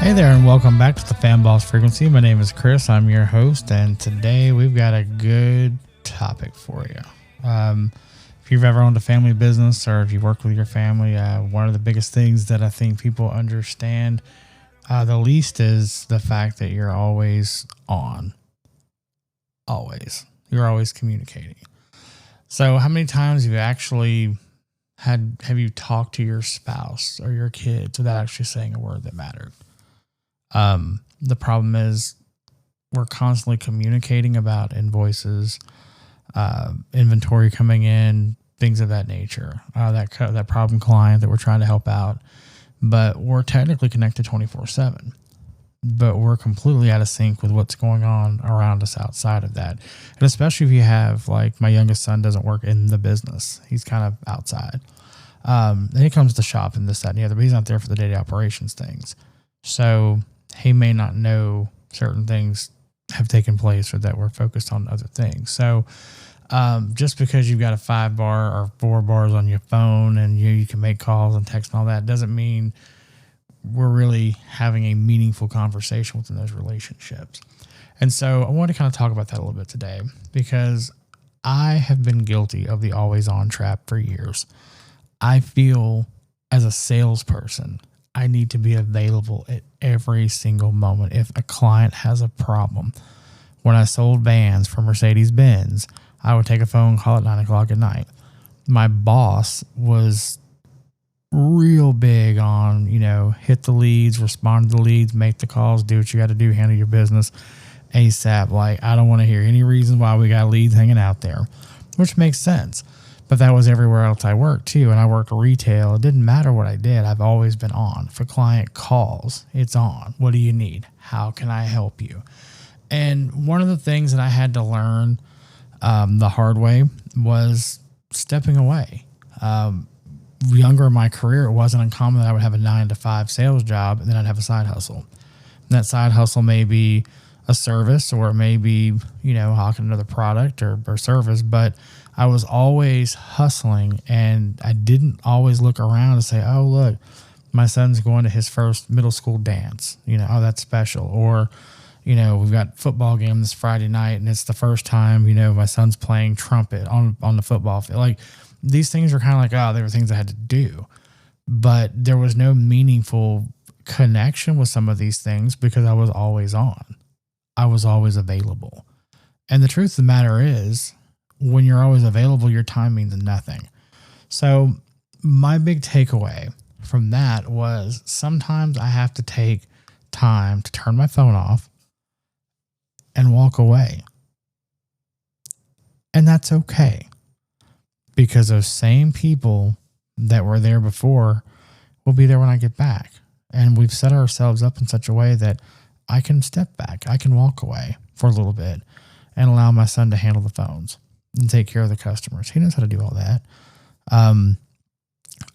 Hey there, and welcome back to the FamBoss Frequency. My name is Chris. I'm your host, and today we've got a good topic for you. If you've ever owned a family business or if you work with your family, one of the biggest things that I think people understand the least is the fact that you're always on. Always. You're always communicating. So how many times have you actually have you talked to your spouse or your kids without actually saying a word that mattered? The problem is we're constantly communicating about invoices, inventory coming in, things of that nature, that problem client that we're trying to help out, but we're technically connected 24/7, but we're completely out of sync with what's going on around us outside of that. And especially if you have, like, my youngest son doesn't work in the business. He's kind of outside. And he comes to shop and this, that, and the other, but he's not there for the day-to-day operations things. So he may not know certain things have taken place or that we're focused on other things. So just because you've got a 5-bar or 4 bars on your phone and you can make calls and text and all that doesn't mean we're really having a meaningful conversation within those relationships. And so I want to kind of talk about that a little bit today because I have been guilty of the always on trap for years. I feel as a salesperson, I need to be available at every single moment. If a client has a problem, when I sold vans for Mercedes-Benz, I would take a phone call at 9 o'clock at night. My boss was real big on, hit the leads, respond to the leads, make the calls, do what you got to do, handle your business ASAP. Like, I don't want to hear any reason why we got leads hanging out there, which makes sense. But that was everywhere else I worked too. And I worked retail. It didn't matter what I did. I've always been on. If a client calls, it's on. What do you need? How can I help you? And one of the things that I had to learn the hard way was stepping away. Younger in my career, it wasn't uncommon that I would have a 9-to-5 sales job and then I'd have a side hustle. And that side hustle may be a service or it may be, hawking another product or service, but I was always hustling and I didn't always look around and say, oh, look, my son's going to his first middle school dance, oh, that's special. Or, we've got football game this Friday night and it's the first time, my son's playing trumpet on the football field. Like, these things are kind of like, oh, they were things I had to do, but there was no meaningful connection with some of these things because I was always on. I was always available. And the truth of the matter is, when you're always available, your time means nothing. So my big takeaway from that was sometimes I have to take time to turn my phone off and walk away. And that's okay. Because those same people that were there before will be there when I get back. And we've set ourselves up in such a way that I can step back. I can walk away for a little bit and allow my son to handle the phones and take care of the customers. He knows how to do all that.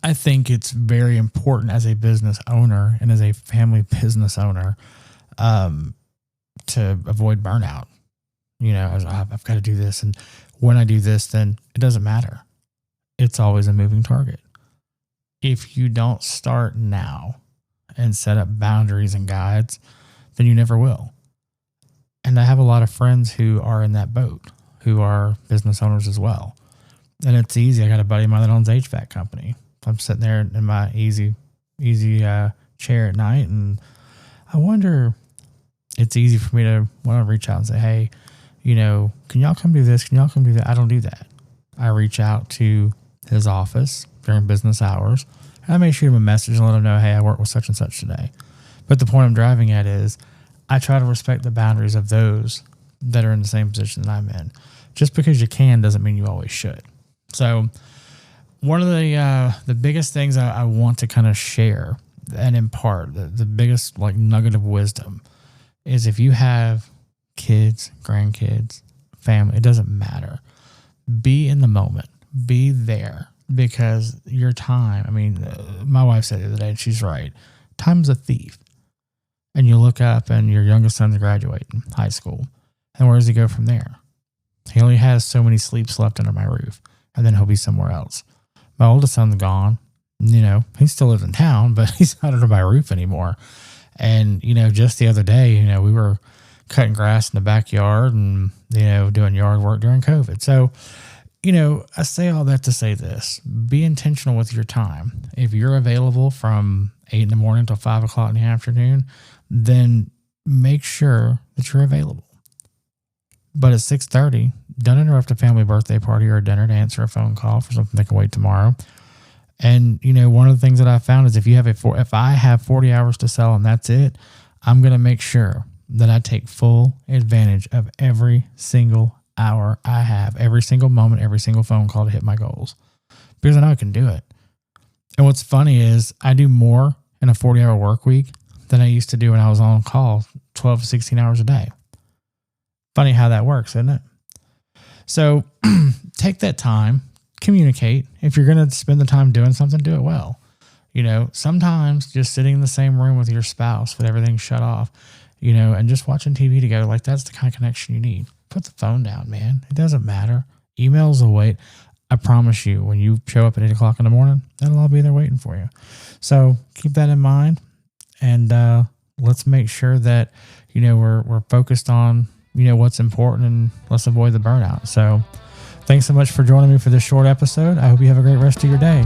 I think it's very important as a business owner and as a family business owner to avoid burnout. I've got to do this. And when I do this, then it doesn't matter. It's always a moving target. If you don't start now and set up boundaries and guides, then you never will. And I have a lot of friends who are in that boat, who are business owners as well. And it's easy. I got a buddy of mine that owns an HVAC company. I'm sitting there in my easy chair at night, and I wonder, it's easy for me to want to reach out and say, hey, can y'all come do this? Can y'all come do that? I don't do that. I reach out to his office during business hours, and I may shoot him a message and let him know, hey, I work with such and such today. But the point I'm driving at is I try to respect the boundaries of those that are in the same position that I'm in. Just because you can doesn't mean you always should. So one of the biggest things I want to kind of share and impart, the biggest nugget of wisdom is if you have kids, grandkids, family, it doesn't matter. Be in the moment. Be there because your time, my wife said the other day, and she's right, time's a thief. And you look up and your youngest son's graduating high school. And where does he go from there? He only has so many sleeps left under my roof, and then he'll be somewhere else. My oldest son's gone. He still lives in town, but he's not under my roof anymore. And, just the other day, we were cutting grass in the backyard and, doing yard work during COVID. So, I say all that to say this: be intentional with your time. If you're available from 8 in the morning till 5 o'clock in the afternoon, then make sure that you're available. But at 6:30, don't interrupt a family birthday party or a dinner to answer a phone call for something that can wait tomorrow. And, one of the things that I found is if I have 40 hours to sell and that's it, I'm going to make sure that I take full advantage of every single hour I have, every single moment, every single phone call to hit my goals, because I know I can do it. And what's funny is I do more in a 40-hour work week than I used to do when I was on call 12 to 16 hours a day. Funny how that works, isn't it? So take that time, communicate. If you're going to spend the time doing something, do it well. Sometimes just sitting in the same room with your spouse with everything shut off, and just watching TV together, like that's the kind of connection you need. Put the phone down, man. It doesn't matter. Emails will wait. I promise you, when you show up at 8 o'clock in the morning, that'll all be there waiting for you. So keep that in mind, and let's make sure that we're focused on what's important, and let's avoid the burnout. So thanks so much for joining me for this short episode. I hope you have a great rest of your day.